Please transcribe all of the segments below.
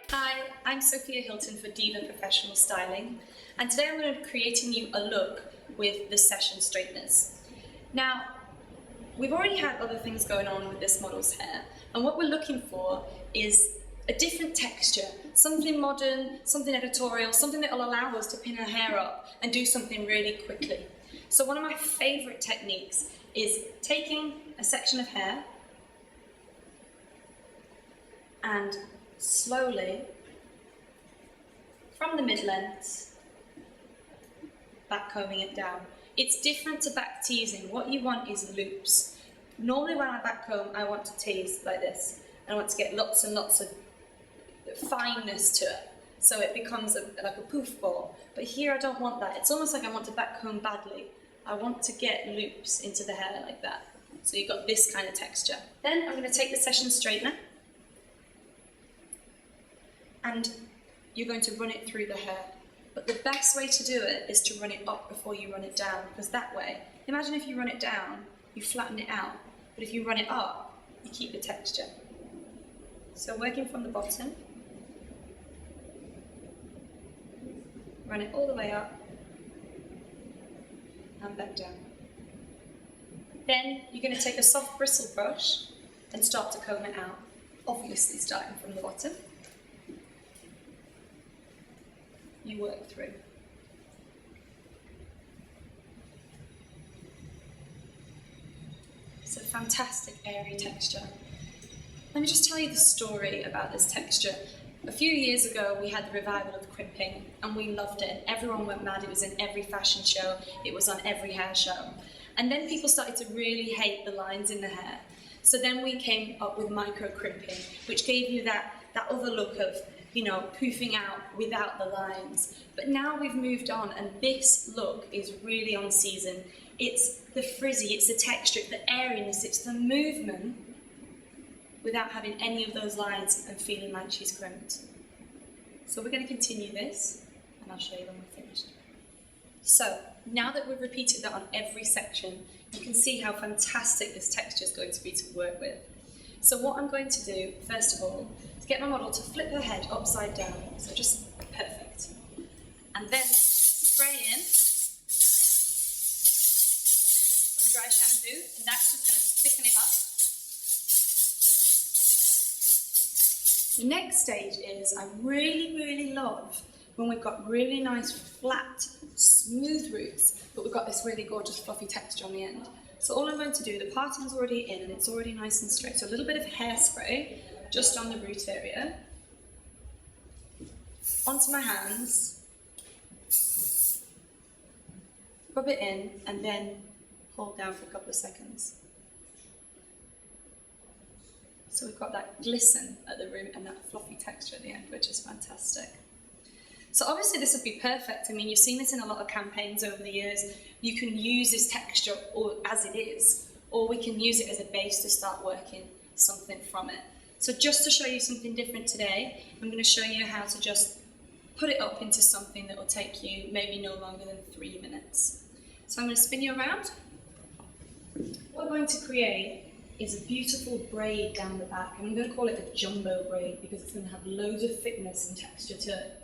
Hi, I'm Sophia Hilton for Diva Professional Styling, and today I'm going to be creating you a look with the session straighteners. Now, we've already had other things going on with this model's hair, and what we're looking for is a different texture, something modern, something editorial, something that will allow us to pin her hair up and do something really quickly. So one of my favourite techniques is taking a section of hair and slowly, from the mid-length, back combing it down. It's different to back teasing. What you want is loops. Normally when I back comb, I want to tease like this. I want to get lots and lots of fineness to it, so it becomes like a poof ball. But here I don't want that. It's almost like I want to back comb badly. I want to get loops into the hair like that. So you've got this kind of texture. Then I'm going to take the session straightener and you're going to run it through the hair. But the best way to do it is to run it up before you run it down, because that way, imagine if you run it down, you flatten it out. But if you run it up, you keep the texture. So working from the bottom, run it all the way up and back down. Then you're going to take a soft bristle brush and start to comb it out, obviously starting from the bottom. You work through. It's a fantastic airy texture. Let me just tell you the story about this texture. A few years ago we had the revival of crimping and we loved it. Everyone went mad. It was in every fashion show, it was on every hair show. And then people started to really hate the lines in the hair. So then we came up with micro crimping, which gave you that other look of, you know, poofing out without the lines. But now we've moved on and this look is really on season. It's the frizzy, it's the texture, it's the airiness, it's the movement without having any of those lines and feeling like she's crimped. So we're going to continue this and I'll show you when we're finished. So now that we've repeated that on every section, you can see how fantastic this texture is going to be to work with. So what I'm going to do, first of all, is get my model to flip her head upside down, so just perfect. And then spray in some dry shampoo, and that's just going to thicken it up. The next stage is, I really love when we've got really nice, flat, smooth roots, but we've got this really gorgeous fluffy texture on the end. So all I'm going to do, the parting's already in and it's already nice and straight, so a little bit of hairspray just on the root area, onto my hands, rub it in and then hold down for a couple of seconds. So we've got that glisten at the root and that fluffy texture at the end, which is fantastic. So obviously this would be perfect. I mean, you've seen this in a lot of campaigns over the years. You can use this texture as it is, or we can use it as a base to start working something from it. So just to show you something different today, I'm going to show you how to just put it up into something that will take you maybe no longer than 3 minutes. So I'm going to spin you around. What we're going to create is a beautiful braid down the back, and I'm going to call it a jumbo braid because it's going to have loads of thickness and texture to it.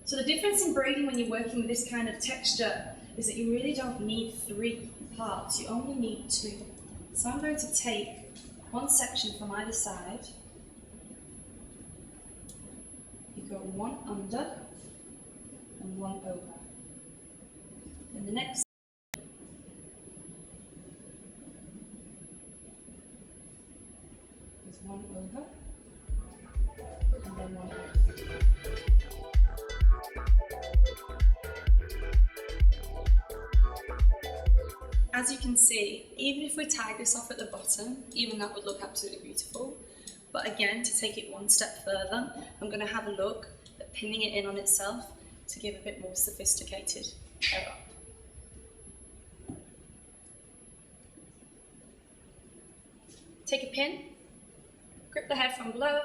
So the difference in braiding when you're working with this kind of texture is that you really don't need 3 parts, you only need 2. So I'm going to take one section from either side, you go one under and one over. Then the next is one over and then one over. As you can see, even if we tie this off at the bottom, even that would look absolutely beautiful. But again, to take it one step further, I'm going to have a look at pinning it in on itself to give a bit more sophisticated hair up. Take a pin, grip the hair from below,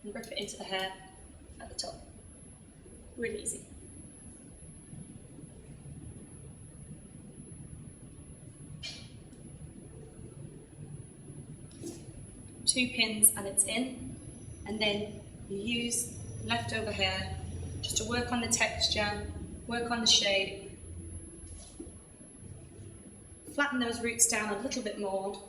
and grip it into the hair at the top. Really easy. 2 pins and it's in, and then you use leftover hair just to work on the texture, work on the shape, flatten those roots down a little bit more.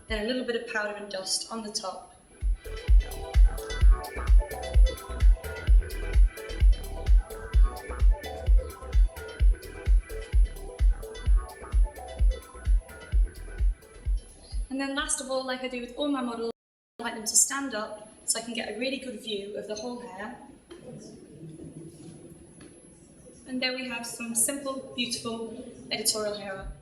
Then a little bit of powder and dust on the top. And then last of all, like I do with all my models, I like them to stand up so I can get a really good view of the whole hair. And there we have some simple, beautiful editorial hair up.